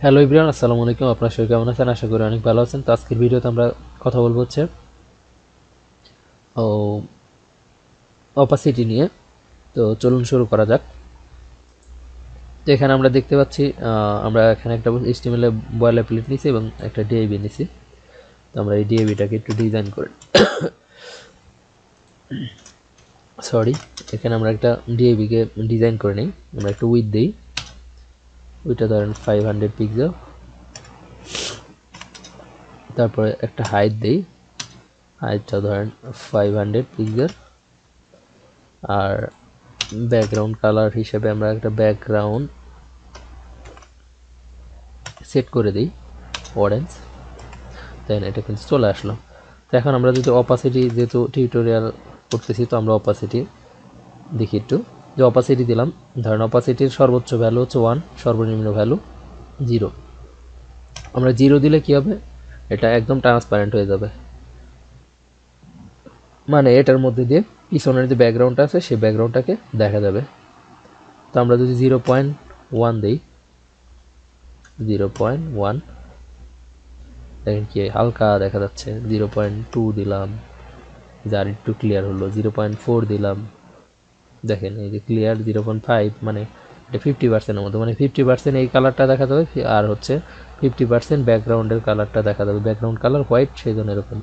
Hello everyone, আসসালামু আলাইকুম। আপনারা সবাই কেমন আছেন? আশা করি অনেক ভালো আছেন। তো আজকের ভিডিওতে আমরা কথা বলবো হচ্ছে অপাসিটি নিয়ে। তো চলুন শুরু করা যাক। তো এখানে আমরা দেখতে পাচ্ছি আমরা এখানে একটা HTML এ বয়লার প্লেট নিছি এবং একটা ডিআইবি নিছি। তো আমরা এই ডিআইবিটাকে একটু ডিজাইন করে এখানে আমরা একটা ডিআইবিকে ডিজাইন করে নিই। আমরা একটু উইথ দিই, ওইটা ধরেন 500 পিক্সেল। তারপরে একটা হাইট দিই, হাইটটা ধরেন 500 পিক্সেল। আর ব্যাকগ্রাউন্ড কালার হিসেবে আমরা একটা ব্যাকগ্রাউন্ড সেট করে দিই অরেঞ্জ। দেন এটা কিন্তু চলে আসলো। তো এখন আমরা যদি অপাসিটি, যেহেতু টিউটোরিয়াল করতেছি, তো আমরা অপাসিটি দেখি একটু। যে অপাসিটি দিলাম, ধরেন অপাসিটির সর্বোচ্চ ভ্যালু হচ্ছে 1, সর্বনিম্ন ভ্যালু 0। আমরা 0 দিলে কি হবে? এটা একদম ট্রান্সপারেন্ট হয়ে যাবে, মানে এটার মধ্যে দিয়ে পিছনের যে ব্যাকগ্রাউন্ডটা আছে সেই ব্যাকগ্রাউন্ডটাকে দেখা যাবে। তো আমরা যদি 0.1 দিই, 0.1, দেখেন কি হালকা দেখা যাচ্ছে। 0.2 দিলাম, যার একটু ক্লিয়ার হলো। 0.4 দিলাম, দেখেন এই যে ক্লিয়ার। 0.5 মানে এটা 50%-এর মতো, মানে 50% এই কালারটা দেখা যাবে, আর হচ্ছে 50% ব্যাকগ্রাউন্ডের কালারটা দেখা যাবে। ব্যাকগ্রাউন্ড কালার হোয়াইট, সেই জন্য এরকম।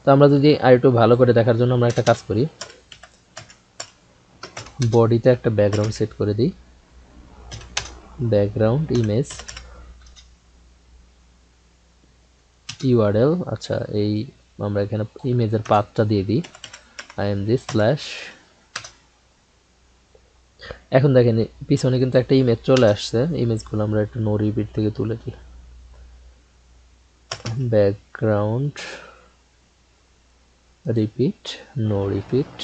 তো আমরা যদি আর একটু ভালো করে দেখার জন্য আমরা একটা কাজ করি, বডিতে একটা ব্যাকগ্রাউন্ড সেট করে দিই, ব্যাকগ্রাউন্ড ইমেজ ইউআরএল। আচ্ছা, এই আমরা এখানে ইমেজের পাথটা দিয়ে দিই img স্ল্যাশ। এখন দেখেন পিছনে কিন্তু একটা ইমেজ চলে আসছে। ইমেজগুলো আমরা একটু নো রিপিট থেকে তুলে দিই। Background repeat, no repeat,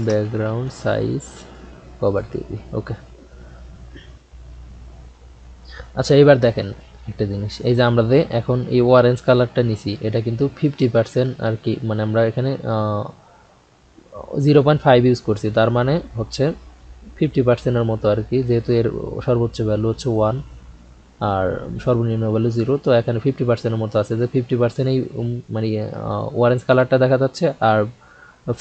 background size cover দিয়ে দিই। ওকে। আচ্ছা, এবার দেখেন একটা জিনিস, এই যে আমরা যে এখন এই অরেঞ্জ কালারটা নিছি, এটা কিন্তু 50% আর কি, মানে আমরা এখানে 0.5 ইউজ করছি, তার মানে হচ্ছে 50%-এর মতো আর কি। যেহেতু এর সর্বোচ্চ ভ্যালু হচ্ছে 1 আর সর্বনিম্ন ভ্যালু 0, তো এখানে 50%-এর মতো আছে। যে 50% এই মানে অরেঞ্জ কালারটা দেখা যাচ্ছে, আর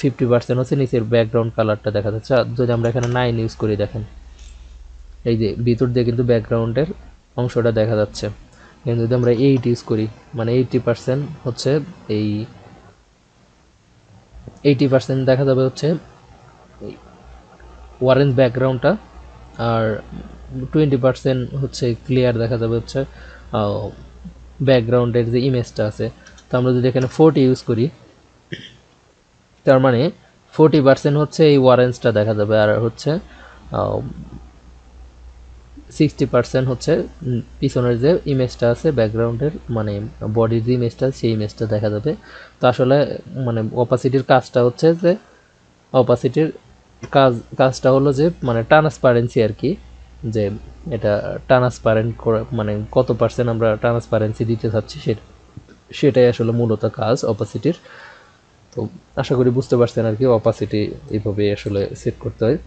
50% হচ্ছে নিচের ব্যাকগ্রাউন্ড কালারটা দেখা যাচ্ছে। আর যদি আমরা এখানে 9 ইউজ করি, দেখেন এই যে ভিতর দিয়ে কিন্তু ব্যাকগ্রাউন্ডের অংশটা দেখা যাচ্ছে। কিন্তু যদি আমরা 8 ইউজ করি, মানে 80% হচ্ছে এই 80% দেখা যাবে হচ্ছে অরেঞ্জ ব্যাকগ্রাউন্ডটা, আর 20% হচ্ছে ক্লিয়ার দেখা যাবে হচ্ছে ব্যাকগ্রাউন্ডের যে ইমেজটা আছে। তো আমরা যদি এখানে 40 ইউজ করি, তার মানে 40% হচ্ছে এই অরেঞ্জটা দেখা যাবে, আর হচ্ছে 60% হচ্ছে পিছনের যে ইমেজটা আছে ব্যাকগ্রাউন্ডের, মানে বডির যে ইমেজটা, সেই ইমেজটা দেখা যাবে। তো আসলে মানে অপাসিটির কাজটা হচ্ছে যে, অপাসিটির কাজটা হলো যে মানে ট্রান্সপারেন্সি আর কি, যে এটা ট্রান্সপারেন্ট করা, মানে কত পার্সেন্ট আমরা ট্রান্সপারেন্সি দিতে চাচ্ছি, সেটাই আসলে মূলত কাজ অপাসিটির। তো আশা করি বুঝতে পারছেন আর কি, অপাসিটি এইভাবে আসলে সেট করতে হয়।